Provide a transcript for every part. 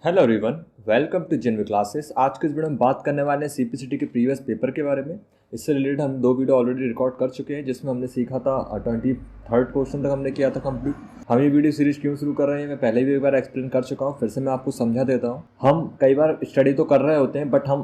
Hello everyone, welcome to जेनवी classes. आज के इस वीडियो में बात करने वाले हैं सीपीसीटी के प्रीवियस पेपर के बारे में। इससे रिलेटेड हम 2 वीडियो ऑलरेडी रिकॉर्ड कर चुके हैं, जिसमें हमने सीखा था 23rd क्वेश्चन तक हमने किया था कंप्लीट। हम ये वीडियो सीरीज क्यों शुरू कर रहे हैं मैं पहले भी एक बार एक्सप्लेन कर चुका हूँ, फिर से मैं आपको समझा देता हूँ। हम कई बार स्टडी तो कर रहे होते हैं, बट हम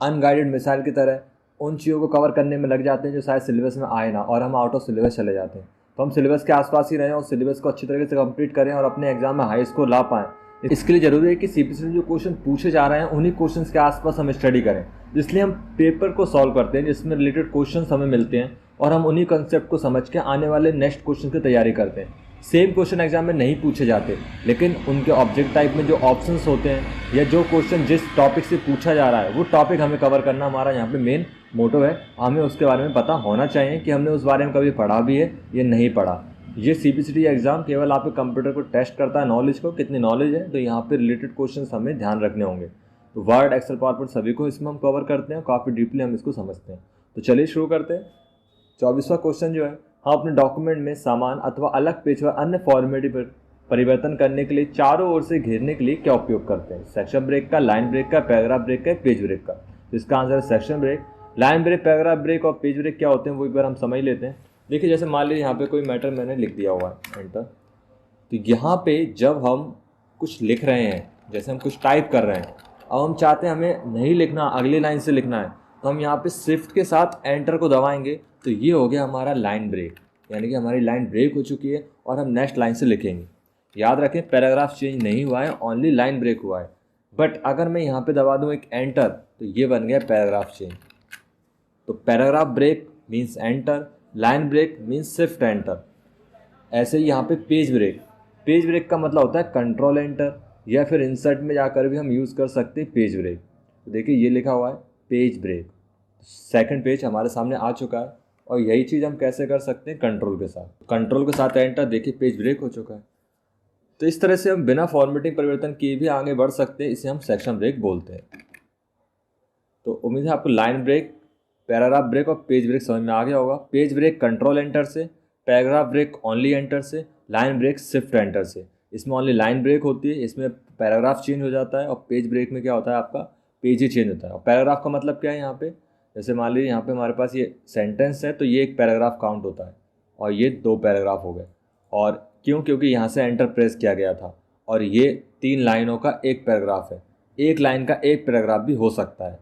अनगाइडेड मिसाइल की तरह उन चीज़ों को कवर करने में लग जाते हैं जो शायद सिलेबस में आए ना, और हम आउट ऑफ सिलेबस चले जाते हैं। तो हम सिलेबस के आसपास ही रहें और सिलेबस को अच्छी तरीके से कंप्लीट करें और अपने एग्जाम में हाई स्कोर ला पाएँ। इसके लिए ज़रूरी है कि सीपीसीटी जो क्वेश्चन पूछे जा रहे हैं उन्हीं क्वेश्चंस के आसपास हम स्टडी करें। इसलिए हम पेपर को सॉल्व करते हैं जिसमें रिलेटेड क्वेश्चंस हमें मिलते हैं और हम उन्हीं कंसेप्ट को समझ के आने वाले नेक्स्ट क्वेश्चन की तैयारी करते हैं। सेम क्वेश्चन एग्जाम में नहीं पूछे जाते, लेकिन उनके ऑब्जेक्ट टाइप में जो ऑप्शंस होते हैं या जो क्वेश्चन जिस टॉपिक से पूछा जा रहा है वो टॉपिक हमें कवर करना हमारा यहाँ पे मेन मोटो है। हमें उसके बारे में पता होना चाहिए कि हमने उस बारे में कभी पढ़ा भी है या नहीं पढ़ा। ये सीपीसीटी एग्जाम केवल आपके कंप्यूटर को टेस्ट करता है, नॉलेज को कितनी नॉलेज है, तो यहाँ पे रिलेटेड क्वेश्चंस हमें ध्यान रखने होंगे। तो वर्ड, एक्सेल, पावरपॉइंट सभी को इसमें हम कवर करते हैं, काफ़ी डीपली हम इसको समझते हैं। तो चलिए शुरू करते हैं। 24वां क्वेश्चन जो है, हम अपने डॉक्यूमेंट में सामान अथवा अलग पेज व अन्य फॉर्मेटिव पर परिवर्तन करने के लिए चारों ओर से घेरने के लिए क्या उपयोग करते हैं? सेक्शन ब्रेक का, लाइन ब्रेक का, पैराग्राफ ब्रेक का, पेज ब्रेक का। तो इसका आंसर है section break. Line break, paragraph break और पेज ब्रेक क्या होते हैं वो एक बार हम समझ लेते हैं। देखिए, जैसे मान लीजिए यहाँ पे कोई मैटर मैंने लिख दिया हुआ है, एंटर। तो यहाँ पे जब हम कुछ लिख रहे हैं, जैसे हम कुछ टाइप कर रहे हैं, अब हम चाहते हैं हमें नहीं लिखना, अगली लाइन से लिखना है, तो हम यहाँ पे शिफ्ट के साथ एंटर को दबाएंगे। तो ये हो गया हमारा लाइन ब्रेक, यानी कि हमारी लाइन ब्रेक हो चुकी है और हम नेक्स्ट लाइन से लिखेंगे। याद रखें, पैराग्राफ चेंज नहीं हुआ है, ओनली लाइन ब्रेक हुआ है। बट अगर मैं यहाँ पे दबा दूँ एक एंटर, तो ये बन गया पैराग्राफ चेंज। तो paragraph break means enter, line break means shift enter. ऐसे ही यहाँ पे पेज ब्रेक, पेज ब्रेक का मतलब होता है कंट्रोल एंटर, या फिर इंसर्ट में जाकर भी हम यूज़ कर सकते हैं पेज ब्रेक। तो देखिए ये लिखा हुआ है पेज ब्रेक, सेकंड पेज हमारे सामने आ चुका है। और यही चीज़ हम कैसे कर सकते हैं? कंट्रोल के साथ। कंट्रोल के साथ एंटर, देखिए पेज ब्रेक हो चुका है। तो इस तरह से हम बिना फॉर्मेटिंग परिवर्तन किए भी आगे बढ़ सकते हैं, इसे हम सेक्शन ब्रेक बोलते हैं। तो उम्मीद है आपको लाइन ब्रेक, पैराग्राफ ब्रेक और पेज ब्रेक समझ में आ गया होगा। पेज ब्रेक कंट्रोल एंटर से, पैराग्राफ ब्रेक ओनली एंटर से, लाइन ब्रेक शिफ्ट एंटर से। इसमें ओनली लाइन ब्रेक होती है, इसमें पैराग्राफ चेंज हो जाता है, और पेज ब्रेक में क्या होता है आपका पेज ही चेंज होता है। और पैराग्राफ का मतलब क्या है यहाँ पे? जैसे मान लीजिए यहाँ पे हमारे पास ये सेंटेंस है, तो ये एक पैराग्राफ काउंट होता है और ये 2 पैराग्राफ हो गए। और क्यों? क्योंकि यहाँ से एंटर प्रेस किया गया था, और ये 3 लाइनों का एक पैराग्राफ है। एक लाइन का एक पैराग्राफ भी हो सकता है।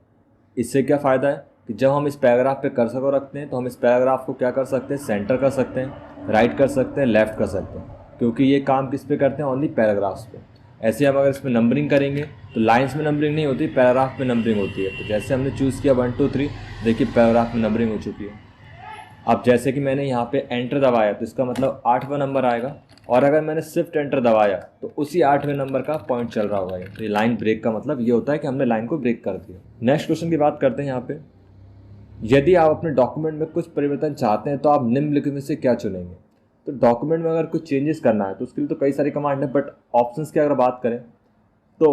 इससे क्या फ़ायदा है कि जब हम इस पैराग्राफ पे कर्सर को रखते हैं तो हम इस पैराग्राफ को क्या कर सकते हैं? सेंटर कर सकते हैं, राइट कर सकते हैं, लेफ़्ट कर सकते हैं, क्योंकि ये काम किस पे करते हैं? ओनली पैराग्राफ्स पे। ऐसे हम अगर इसमें नंबरिंग करेंगे तो लाइंस में नंबरिंग नहीं होती, पैराग्राफ में नंबरिंग होती है। तो जैसे हमने चूज़ किया 1 2 3, देखिए पैराग्राफ में नंबरिंग हो चुकी है। अब जैसे कि मैंने यहाँ पे एंटर दबाया तो इसका मतलब 8वां नंबर आएगा, और अगर मैंने शिफ्ट एंटर दबाया तो उसी 8वें नंबर का पॉइंट चल रहा होगा। तो ये लाइन ब्रेक का मतलब ये होता है कि हमने लाइन को ब्रेक कर दिया। नेक्स्ट क्वेश्चन की बात करते हैं यहाँ पे। यदि आप अपने डॉक्यूमेंट में कुछ परिवर्तन चाहते हैं तो आप निम्नलिखित में से क्या चुनेंगे? तो डॉक्यूमेंट में अगर कुछ चेंजेस करना है तो उसके लिए तो कई सारी कमांड है, बट ऑप्शंस की अगर बात करें तो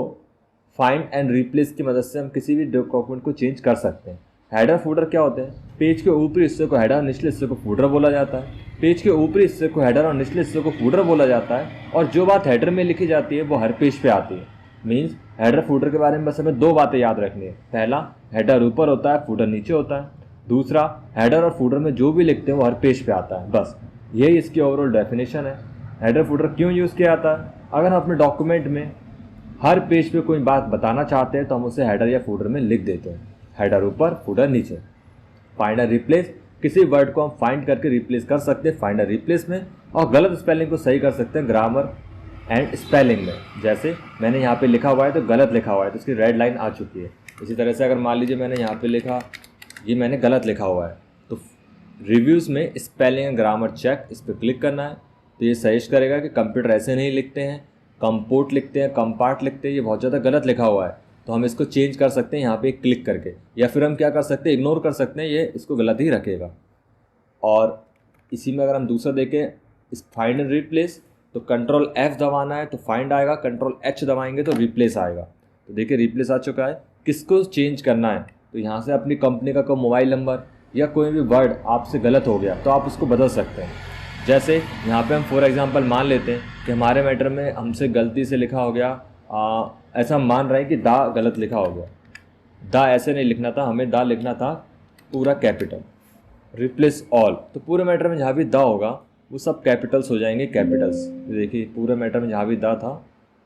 फाइंड एंड रिप्लेस की मदद से हम किसी भी डॉक्यूमेंट को चेंज कर सकते हैं। हेडर फूडर क्या होते हैं? पेज के ऊपरी हिस्से को हेडर, निचले हिस्से को फूडर बोला जाता है। पेज के ऊपरी हिस्से को हेडर और निचले हिस्से को फूडर बोला जाता है, और जो बात हेडर में लिखी जाती है वो हर पेज पे आती है। मीन्स हेडर फूडर के बारे में बस हमें 2 बातें याद रखनी है। पहला, हेडर ऊपर होता है, फूडर नीचे होता है। दूसरा, हेडर और फूडर में जो भी लिखते हैं वो हर पेज पे आता है। बस यही इसकी ओवरऑल डेफिनेशन है। हेडर फूडर क्यों यूज़ किया जाता है? अगर हम अपने डॉक्यूमेंट में हर पेज पे कोई बात बताना चाहते हैं तो हम उसे हेडर या फूडर में लिख देते हैं। हेडर ऊपर, फूडर नीचे। फाइंड एंड रिप्लेस, किसी वर्ड को हम फाइंड करके रिप्लेस कर सकते हैं फाइंड एंड रिप्लेस में, और गलत स्पेलिंग को सही कर सकते हैं ग्रामर एंड स्पेलिंग में। जैसे मैंने यहाँ पे लिखा हुआ है तो गलत लिखा हुआ है, तो इसकी रेड लाइन आ चुकी है। इसी तरह से अगर मान लीजिए मैंने यहाँ पे लिखा, ये मैंने गलत लिखा हुआ है, तो रिव्यूज़ में स्पेलिंग एंड ग्रामर चेक, इस पर क्लिक करना है। तो ये सजेस्ट करेगा कि कंप्यूटर ऐसे नहीं लिखते हैं, कंपोर्ट लिखते हैं, कंपार्ट लिखते हैं, ये बहुत ज़्यादा गलत लिखा हुआ है। तो हम इसको चेंज कर सकते हैं यहाँ पे क्लिक करके, या फिर हम क्या कर सकते हैं? इग्नोर कर सकते हैं, ये इसको गलत ही रखेगा। और इसी में अगर हम दूसरा देखें, इस फाइंड एंड रिप्लेस, तो कंट्रोल F दबाना है तो फाइंड आएगा, कंट्रोल H दबाएंगे तो रिप्लेस आएगा। तो देखिए रिप्लेस आ चुका है। किसको चेंज करना है? तो यहाँ से अपनी कंपनी का कोई मोबाइल नंबर या कोई भी वर्ड आपसे गलत हो गया तो आप उसको बदल सकते हैं। जैसे यहाँ पे हम फॉर एग्जांपल मान लेते हैं कि हमारे मैटर में हमसे गलती से लिखा हो गया ऐसा हम मान रहे हैं कि दा गलत लिखा हो गया, दा ऐसे नहीं लिखना था, हमें दा लिखना था पूरा कैपिटल। रिप्लेस ऑल, तो पूरे मैटर में जहाँ भी दा होगा वो सब कैपिटल्स हो जाएंगे, कैपिटल्स। देखिए पूरे मैटर में जहाँ भी दा था,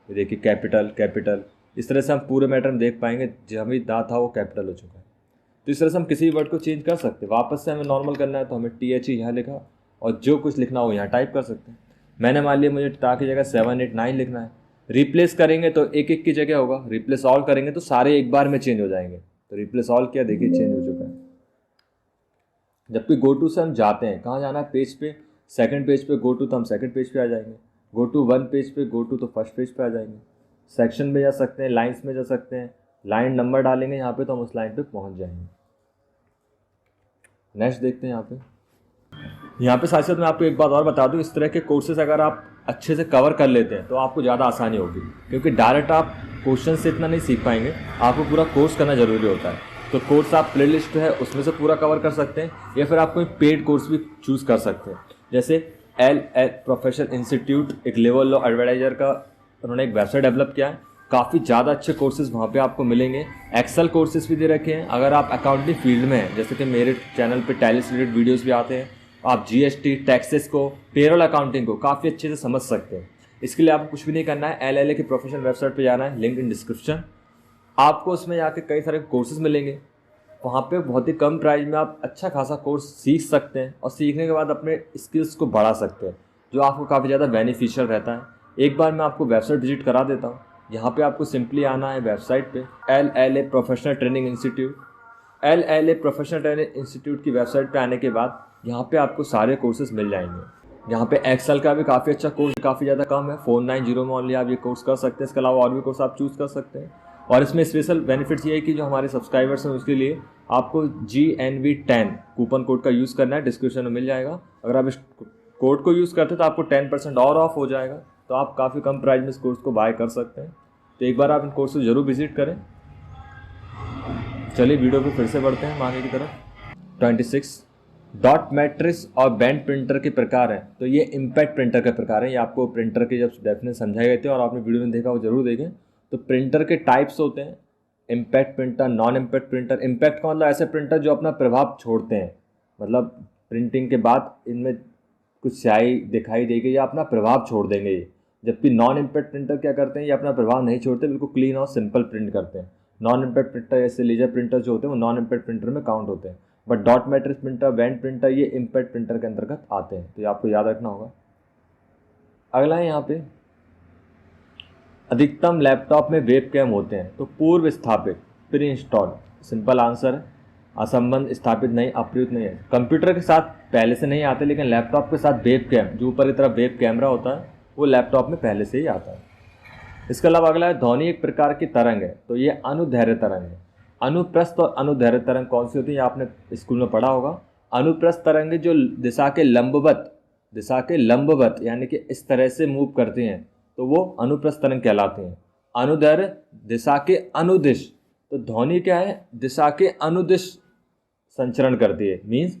ये देखिए कैपिटल कैपिटल, इस तरह से हम पूरे मैटर में देख पाएंगे जहाँ भी दा था वो कैपिटल हो चुका है। तो इस तरह से हम किसी भी वर्ड को चेंज कर सकते हैं। वापस से हमें नॉर्मल करना है तो हमें TH यहाँ लिखा और जो कुछ लिखना हो यहाँ टाइप कर सकते हैं। मैंने मान लिया मुझे ता की जगह 7 8 9 लिखना है। रिप्लेस करेंगे तो एक एक की जगह होगा, रिप्लेस ऑल करेंगे तो सारे एक बार में चेंज हो जाएंगे। तो रिप्लेस ऑल किया, देखिए चेंज हो चुका है। जबकि गो टू से हम जाते हैं, कहाँ जाना है, पेज पे, सेकंड पेज पे गो टू तो हम सेकंड पेज पे आ जाएंगे, गो टू वन पेज पे गो टू तो फर्स्ट पेज पे आ जाएंगे। सेक्शन में जा सकते हैं, लाइन्स में जा सकते हैं, लाइन नंबर डालेंगे यहाँ पे तो हम उस लाइन पे पहुँच जाएंगे। नेक्स्ट देखते हैं यहाँ पे साथ साथ मैं आपको एक बात और बता दूँ, इस तरह के कोर्सेज अगर आप अच्छे से कवर कर लेते हैं तो आपको ज़्यादा आसानी होगी, क्योंकि डायरेक्ट आप क्वेश्चन से इतना नहीं सीख पाएंगे, आपको पूरा कोर्स करना ज़रूरी होता है। तो कोर्स आप प्लेलिस्ट है उसमें से पूरा कवर कर सकते हैं, या फिर आप कोई पेड कोर्स भी चूज़ कर सकते हैं। जैसे LL प्रोफेशनल इंस्टीट्यूट, एक लेवल लो एडवर्टाइजर का उन्होंने एक वेबसाइट डेवलप किया है, काफ़ी ज़्यादा अच्छे कोर्सेज वहाँ पे आपको मिलेंगे। एक्सेल कोर्सेज भी दे रखे हैं। अगर आप अकाउंटिंग फील्ड में हैं, जैसे कि मेरे चैनल पे टैली से रिलेटेड वीडियोज़ भी आते हैं, आप GST टैक्सेस को, पेरोल अकाउंटिंग को काफ़ी अच्छे से समझ सकते हैं। इसके लिए आपको कुछ भी नहीं करना है, LLA की प्रोफेशनल वेबसाइट पे जाना है, लिंक इन डिस्क्रिप्शन। आपको उसमें जाके कई सारे कोर्सेज मिलेंगे, वहाँ पे बहुत ही कम प्राइस में आप अच्छा खासा कोर्स सीख सकते हैं और सीखने के बाद अपने स्किल्स को बढ़ा सकते हैं, जो आपको काफ़ी ज़्यादा बेनिफिशियल रहता है। एक बार मैं आपको वेबसाइट विजिट करा देता हूँ। यहाँ पे आपको सिंपली आना है वेबसाइट पे, LLA professional training institute. LLA professional training institute की वेबसाइट पे आने के बाद यहाँ पे आपको सारे कोर्सेज मिल जाएंगे। यहाँ पे एक्सेल का भी काफ़ी अच्छा कोर्स, काफ़ी ज़्यादा कम है, 490 में ओनली आप ये कोर्स कर सकते हैं। इसके अलावा और भी कोर्स आप चूज़ कर सकते हैं। और इसमें स्पेशल बेनिफिट्स ये है कि जो हमारे सब्सक्राइबर्स हैं उसके लिए आपको GNV10 कूपन कोड का यूज़ करना है, डिस्क्रिप्शन में मिल जाएगा। अगर आप इस कोड को यूज़ करते हैं तो आपको 10% और ऑफ हो जाएगा, तो आप काफ़ी कम प्राइस में इस कोर्स को बाय कर सकते हैं। तो एक बार आप इन कोर्स को ज़रूर विजिट करें। चलिए वीडियो पे फिर से बढ़ते हैं आगे की तरफ। 26 डॉट मैट्रिक्स और बैंड प्रिंटर के प्रकार हैं। तो ये इम्पैक्ट प्रिंटर के प्रकार हैं। ये आपको प्रिंटर के जब डेफिनेशन समझाए गए थे और आपने वीडियो में देखा वो जरूर देखें। तो प्रिंटर के टाइप्स होते हैं, impact printer, non impact printer. Impact का मतलब ऐसे प्रिंटर जो अपना प्रभाव छोड़ते हैं, मतलब प्रिंटिंग के बाद इनमें कुछ स्याही दिखाई देगी या अपना प्रभाव छोड़ देंगे ये। जबकि नॉन इम्पैक्ट प्रिंटर क्या करते हैं, ये अपना प्रभाव नहीं छोड़ते, बिल्कुल क्लीन और सिंपल प्रिंट करते हैं। नॉन इम्पैक्ट प्रिंटर जैसे लेजर प्रिंटर जो होते हैं वो नॉन इम्पैक्ट प्रिंटर में काउंट होते हैं। But dot matrix printer, band printer ये इम्पैक्ट प्रिंटर के अंतर्गत आते हैं। तो ये आपको याद रखना होगा। अगला है यहाँ पे, अधिकतम लैपटॉप में वेबकैम होते हैं। तो पूर्व स्थापित, प्री इंस्टॉल्ड, सिंपल आंसर है। असंबद्ध, स्थापित नहीं, अप्रयुक्त नहीं है। कंप्यूटर के साथ पहले से नहीं आते, लेकिन लैपटॉप के साथ वेबकैम, जो ऊपर की तरफ वेब कैमरा होता है वो लैपटॉप में पहले से ही आता है। इसके अलावा अगला है, ध्वनि एक प्रकार की तरंग है। तो ये अनुदैर्घ्य तरंग है। अनुप्रस्थ और अनुदैर्घ्य तरंग कौन सी होती है, आपने स्कूल में पढ़ा होगा। अनुप्रस्थ तरंग जो दिशा के लंबवत यानी कि इस तरह से मूव करती हैं तो वो अनुप्रस्थ तरंग कहलाती हैं। अनुदैर्घ्य दिशा के अनुदिश, तो ध्वनि क्या है, दिशा के अनुदिश संचरण करती है। मीन्स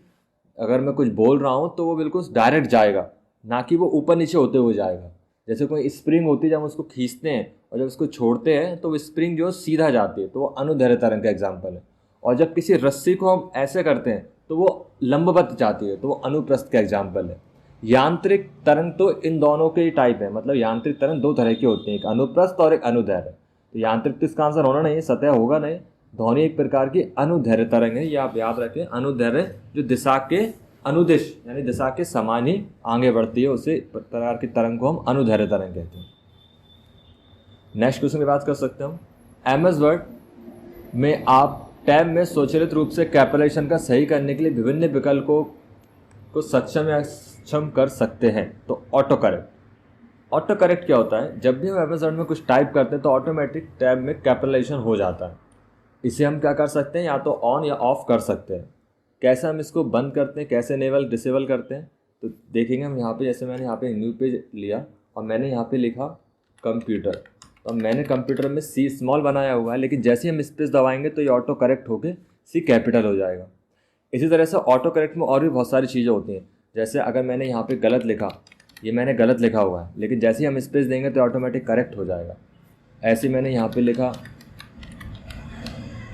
अगर मैं कुछ बोल रहा हूँ तो वो बिल्कुल डायरेक्ट जाएगा, ना कि वो ऊपर नीचे होते हुए जाएगा। जैसे कोई स्प्रिंग होती है, जब हम उसको खींचते हैं और जब उसको छोड़ते हैं तो वो स्प्रिंग जो सीधा जाती है, तो वो अनुदैर्घ्य तरंग का एग्जाम्पल है। और जब किसी रस्सी को हम ऐसे करते हैं तो वो लंबवत जाती है, तो वो अनुप्रस्थ का एग्जाम्पल है। यांत्रिक तरंग तो इन दोनों के ही टाइप है, मतलब यांत्रिक तरंग दो तरह की होती है, एक अनुप्रस्थ और एक अनुदैर्घ्य। तो यांत्रिक तो इसका आंसर होना नहीं, सतह होगा नहीं। ध्वनि एक प्रकार की अनुदैर्घ्य तरंग है, ये आप याद रखें। अनुदैर्घ्य जो दिशा के अनुदिश यानी दिशा के समान ही आगे बढ़ती है, उसे प्रकार की तरंग को हम अनुदैर्घ्य तरंग कहते हैं। नेक्स्ट क्वेश्चन की बात कर सकते हैं हम। MS वर्ड में आप टैब में स्वचालित रूप से कैपिटलाइजेशन का सही करने के लिए विभिन्न विकल्पों को सक्षम या अक्षम कर सकते हैं। तो ऑटो करेक्ट क्या होता है, जब भी हम MS वर्ड में कुछ टाइप करते हैं तो ऑटोमेटिक टैब में कैपिटलाइजेशन हो जाता है। इसे हम क्या कर सकते हैं, या तो ऑन या ऑफ कर सकते हैं। कैसे हम इसको बंद करते हैं, कैसे इनेबल डिसेबल करते हैं, तो देखेंगे हम यहाँ पे। जैसे मैंने यहाँ पे न्यू पेज लिया और मैंने यहाँ पे लिखा कंप्यूटर, तो मैंने कंप्यूटर में C स्मॉल बनाया हुआ है, लेकिन जैसे ही हम स्पेस दबाएंगे तो ये ऑटो करेक्ट होके C कैपिटल हो जाएगा। इसी तरह से ऑटो करेक्ट में और भी बहुत सारी चीज़ें होती हैं। जैसे अगर मैंने यहाँ पे गलत लिखा, ये मैंने गलत लिखा हुआ है, लेकिन जैसे ही हम स्पेस देंगे तो ऑटोमेटिक करेक्ट हो जाएगा। ऐसे मैंने यहाँ पे लिखा,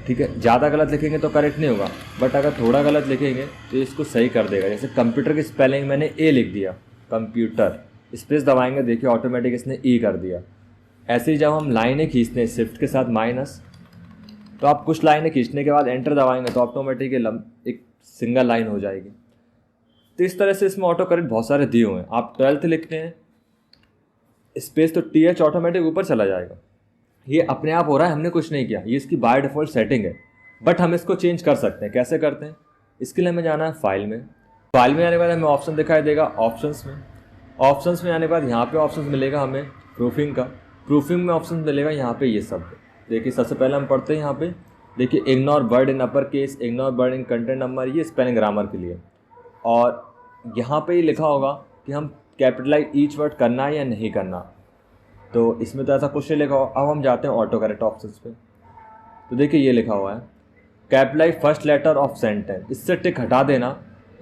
ठीक है। ज़्यादा गलत लिखेंगे तो करेक्ट नहीं होगा, बट अगर थोड़ा गलत लिखेंगे तो इसको सही कर देगा। जैसे कंप्यूटर की स्पेलिंग मैंने ए लिख दिया, कंप्यूटर, स्पेस दबाएंगे, देखिए ऑटोमेटिक इसने ई कर दिया। ऐसे ही जब हम लाइनें खींचते हैं शिफ्ट के साथ माइनस, तो आप कुछ लाइनें खींचने के बाद एंटर दबाएंगे तो ऑटोमेटिक एक सिंगल लाइन हो जाएगी। तो इस तरह से इसमें ऑटो करेक्ट बहुत सारे दिए हुए हैं। आप 12th लिखते हैं स्पेस तो TH ऑटोमेटिक ऊपर चला जाएगा। ये अपने आप हो रहा है, हमने कुछ नहीं किया, ये इसकी बाय डिफ़ॉल्ट सेटिंग है। बट हम इसको चेंज कर सकते हैं। कैसे करते हैं? इसके लिए हमें जाना है फाइल में। फाइल में आने के बाद हमें ऑप्शन दिखाई देगा ऑप्शंस में। ऑप्शंस में आने के बाद यहाँ पे ऑप्शंस मिलेगा हमें प्रूफिंग का। प्रूफिंग में ऑप्शन मिलेगा यहाँ पे ये सब। देखिए सबसे पहले हम पढ़ते हैं यहाँ पे, देखिए ignore word in upper case, ignore word in content number, ये स्पेलिंग ग्रामर के लिए। और यहाँ पे ये लिखा होगा कि हम कैपिटलाइज ईच वर्ड करना है या नहीं करना। तो इसमें तो ऐसा कुछ नहीं लिखा हुआ। अब हम जाते हैं ऑटो करेक्ट ऑप्शंस पे। तो देखिए ये लिखा हुआ है capitalise first letter of sentence, इससे टिक हटा देना,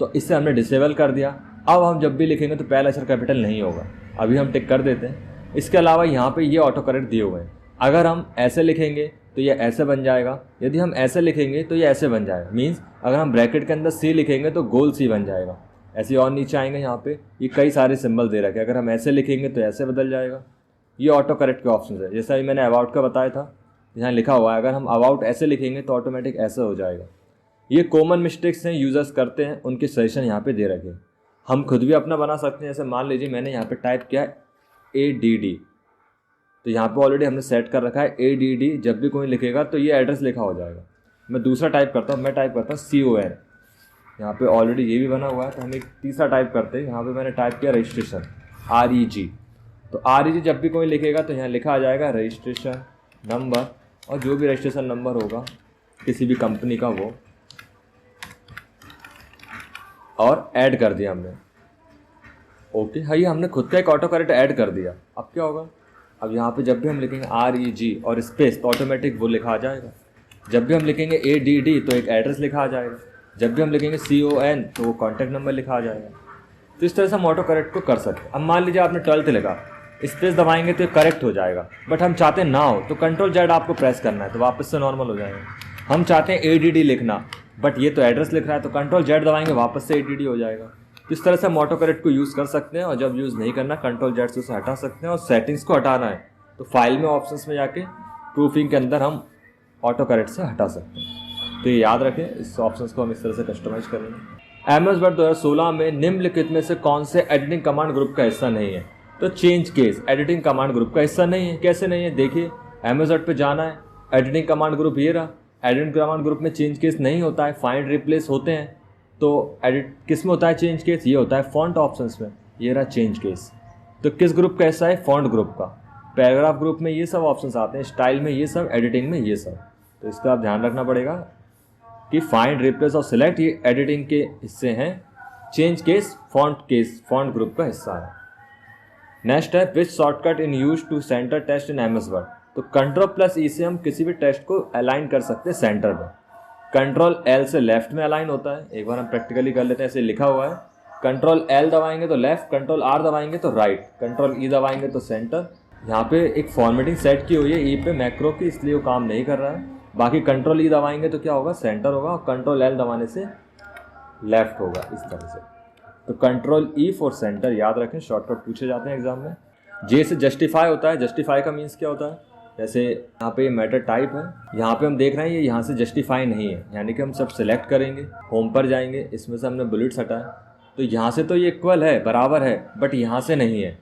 तो इससे हमने डिसेबल कर दिया। अब हम जब भी लिखेंगे तो पहला अक्षर कैपिटल नहीं होगा। अभी हम टिक कर देते हैं। इसके अलावा यहाँ पे ये ऑटो करेक्ट दिए हुए हैं। अगर हम ऐसे लिखेंगे तो ये ऐसे बन जाएगा, यदि हम ऐसे लिखेंगे तो ये ऐसे बन जाएगा। मीन्स अगर हम ब्रैकेट के अंदर सी लिखेंगे तो गोल सी बन जाएगा। ऐसे और नीचे आएंगे, यहाँ पे ये कई सारे सिंबल दे रखे हैं, अगर हम ऐसे लिखेंगे तो ऐसे बदल जाएगा। ये ऑटो करेक्ट के ऑप्शन है। जैसा ही मैंने अबाउट का बताया था, यहाँ लिखा हुआ है अगर हम अबाउट ऐसे लिखेंगे तो ऑटोमेटिक ऐसे हो जाएगा। ये कॉमन मिस्टेक्स हैं, यूजर्स करते हैं, उनके सजेशन यहाँ पे दे रखे हैं। हम खुद भी अपना बना सकते हैं। जैसे मान लीजिए मैंने यहाँ पे टाइप किया ADD, तो यहाँ पे ऑलरेडी हमने सेट कर रखा है ADD। जब भी कोई लिखेगा तो ये एड्रेस लिखा हो जाएगा। मैं दूसरा टाइप करता हूँ, मैं टाइप करता हूँ CON, यहाँ पे ऑलरेडी ये भी बना हुआ है। तो हम एक तीसरा टाइप करते हैं। यहाँ पे मैंने टाइप किया रजिस्ट्रेशन, REG। तो REG जब भी कोई लिखेगा तो यहाँ लिखा आ जाएगा रजिस्ट्रेशन नंबर, और जो भी रजिस्ट्रेशन नंबर होगा किसी भी कंपनी का वो, और ऐड कर दिया हमने। ओके, हाँ, ये हमने खुद का एक ऑटो करेक्ट ऐड कर दिया। अब क्या होगा? अब यहाँ पे जब भी हम लिखेंगे REG और स्पेस तो ऑटोमेटिक वो लिखा आ जाएगा। जब भी हम लिखेंगे ADD तो एक एड्रेस लिखा आ जाएगा। जब भी हम लिखेंगे CON तो वो कॉन्टैक्ट नंबर लिखा आ जाएगा। तो इस तरह से हम ऑटो करेक्ट को कर सकते हैं। अब मान लीजिए आपने 12th लिखा, स्पेस दबाएंगे तो ये करेक्ट हो जाएगा, बट हम चाहते हैं ना हो तो Ctrl Z आपको प्रेस करना है तो वापस से नॉर्मल हो जाएगा। हम चाहते हैं ADD लिखना, बट ये तो एड्रेस लिख रहा है, तो Ctrl Z दबाएंगे वापस से ADD हो जाएगा। तो इस तरह से हम ऑटो करेक्ट को यूज़ कर सकते हैं। और जब यूज़ नहीं करना Ctrl Z से उसे हटा सकते हैं। और सेटिंग्स को हटाना है तो फाइल में ऑप्शंस में जाके प्रूफिंग के अंदर हम ऑटो करेक्ट से हटा सकते हैं। तो ये याद रखें, इस ऑप्शंस को हम इस तरह से कस्टमाइज करेंगे। MS वर्ड 2016 में निम्नलिखित में से कौन से एडिटिंग कमांड ग्रुप का हिस्सा नहीं है? तो change case editing command group का हिस्सा नहीं है। कैसे नहीं है? देखिए MS वर्ड पे जाना है, एडिटिंग कमांड ग्रुप ये रहा। एडिटिंग कमांड ग्रुप में चेंज केस नहीं होता है, फाइंड रिप्लेस होते हैं। तो एडिट किस में होता है चेंज केस? ये होता है फॉन्ट ऑप्शंस में, ये रहा चेंज केस। तो किस ग्रुप का हिस्सा है? फॉन्ट ग्रुप का। पैराग्राफ ग्रुप में ये सब ऑप्शंस आते हैं, स्टाइल में ये सब, एडिटिंग में ये सब। तो इसका आप ध्यान रखना पड़ेगा कि फाइंड रिप्लेस और सिलेक्ट ये एडिटिंग के हिस्से हैं, चेंज केस फॉन्ट ग्रुप का हिस्सा है। नेक्स्ट है which shortcut in use to centre text in MS Word. तो Ctrl+E से हम किसी भी टेक्स्ट को अलाइन कर सकते हैं सेंटर में। Ctrl+L से लेफ्ट में अलाइन होता है। एक बार हम प्रैक्टिकली कर लेते हैं। ऐसे लिखा हुआ है Ctrl+L दबाएंगे तो लेफ्ट, Ctrl+R दबाएंगे तो राइट, Ctrl+E दबाएंगे तो सेंटर। यहाँ पे एक फॉर्मेटिंग सेट की हुई है E पे मैक्रो की, इसलिए वो काम नहीं कर रहा है। बाकी Ctrl+E दबाएंगे तो क्या होगा? सेंटर होगा, और Ctrl+L दबाने से लेफ्ट होगा, इस तरह से। तो Ctrl+E फॉर सेंटर याद रखें, शॉर्टकट पूछे जाते हैं एग्जाम में। J से जस्टिफाई होता है। जस्टिफाई का मीन्स क्या होता है? जैसे यहाँ पे मैटर टाइप है, यहाँ पे हम देख रहे हैं ये यहाँ से जस्टिफाई नहीं है, यानी कि हम सब सिलेक्ट करेंगे, होम पर जाएंगे, इसमें से हमने बुलेट्स हटाए, तो यहाँ से तो ये इक्वल है, बराबर है, बट यहाँ से नहीं है।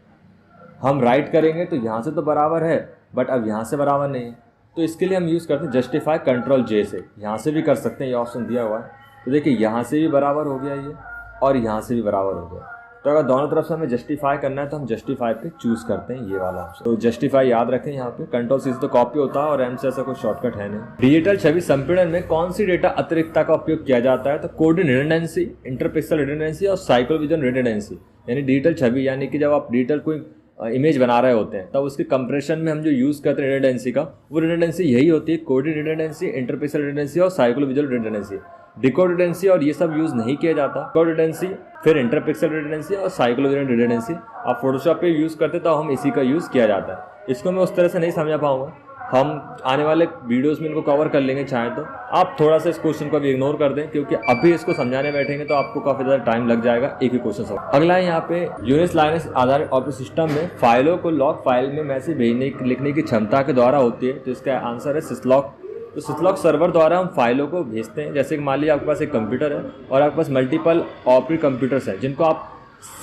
हम राइट करेंगे तो यहाँ से तो बराबर है, बट अब यहाँ से बराबर नहीं है। तो इसके लिए हम यूज़ करते हैं जस्टिफाई Ctrl+J से। यहाँ से भी कर सकते हैं, ये ऑप्शन दिया हुआ है। तो देखिए यहाँ से भी बराबर हो गया ये, और यहाँ से भी बराबर हो गया। तो अगर दोनों तरफ से हमें जस्टिफाई करना है तो हम जस्टिफाई पे चूज़ करते हैं ये वाला ऑप्शन। तो जस्टिफाई याद रखें, यहाँ पे Ctrl+C से तो कॉपी होता है, और M से ऐसा कोई शॉर्टकट है नहीं। डिजिटल छवि संपीड़न में कौन सी डेटा अतिरिक्तता का उपयोग किया जाता है? तो कोड रिडंडेंसी, इंटरपिक्सल रिडंडेंसी और साइक्लो विजन रिडंडेंसी। यानी डिजिटल छवि, यानी कि जब आप डिजिटल कोई इमेज बना रहे होते हैं तब उसके कंप्रेशन में हम जो यूज़ करते हैं रिडंडेंसी का, वो रिडंडेंसी यही होती है, कोड रिडंडेंसी, इंटरपिक्सल रिडंडेंसी और cyclo visual redundancy. Decode redundancy और ये सब यूज़ नहीं किया जाता। डिकोड रिडंडेंसी, फिर इंटरपिक्सल रिडंडेंसी और साइक्लो विजुअल रिडंडेंसी आप फोटोशॉप पे यूज़ करते तो हम इसी का यूज़ किया जाता है। इसको मैं उस तरह से नहीं समझा पाऊंगा। हम आने वाले वीडियोस में इनको कवर कर लेंगे चाहें तो। आप थोड़ा सा इस क्वेश्चन को भी इग्नोर कर दें, क्योंकि अभी इसको समझाने बैठेंगे तो आपको काफ़ी ज़्यादा टाइम लग जाएगा एक ही क्वेश्चन समझ। अगला है यहाँ पे यूनिक्स लाइनक्स आधारित ऑपरेटिंग सिस्टम में फाइलों को लॉग फाइल में मैसेज भेजने लिखने की क्षमता के द्वारा होती है। तो इसका आंसर है सिसलॉक। तो सिसलॉक सर्वर द्वारा हम फाइलों को भेजते हैं। जैसे कि मान लीजिए आपके पास एक कंप्यूटर है और आपके पास मल्टीपल ऑपरेटिंग कंप्यूटर्स हैं जिनको आप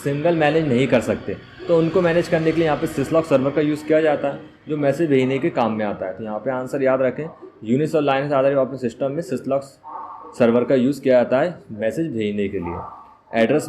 सिंगल मैनेज नहीं कर सकते, तो उनको मैनेज करने के लिए यहाँ पे सिसलॉक सर्वर का यूज़ किया जाता है, जो मैसेज भेजने के काम में आता है। तो यहाँ पे आंसर याद रखें, यूनिक्स और लाइनक्स आधारित ऑपरेटिंग सिस्टम में सिसलॉक सर्वर का यूज़ किया जाता है मैसेज भेजने के लिए। एड्रेस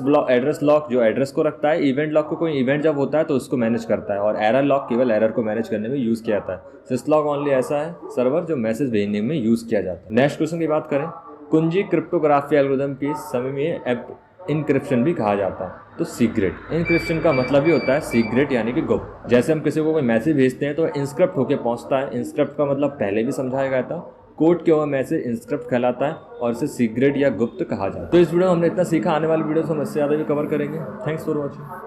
लॉक जो एड्रेस को रखता है, इवेंट लॉक को कोई इवेंट जब होता है तो उसको मैनेज करता है, और एरर लॉक केवल एरर को मैनेज करने में यूज़ किया जाता है। सिसलॉक ओनली ऐसा है सर्वर जो मैसेज भेजने में यूज़ किया जाता है। नेक्स्ट क्वेश्चन की बात करें, कुंजी क्रिप्टोग्राफी एल्गोरिथम के समय में इनक्रिप्शन भी कहा जाता है। तो सीक्रेट इनक्रिप्शन का मतलब ही होता है सीक्रेट यानी कि गुप्त। जैसे हम किसी को कोई मैसेज भेजते हैं तो इंस्क्रिप्ट होकर पहुंचता है। इंस्क्रिप्ट का मतलब पहले भी समझाया गया था, कोड किया हुआ मैसेज इंस्क्रिप्ट कहलाता है और इसे सीक्रेट या गुप्त कहा जाता है। तो इस वीडियो में हमने इतना सीखा, आने वाली वीडियो में हम इससे ज़्यादा भी कवर करेंगे। Thanks for watching.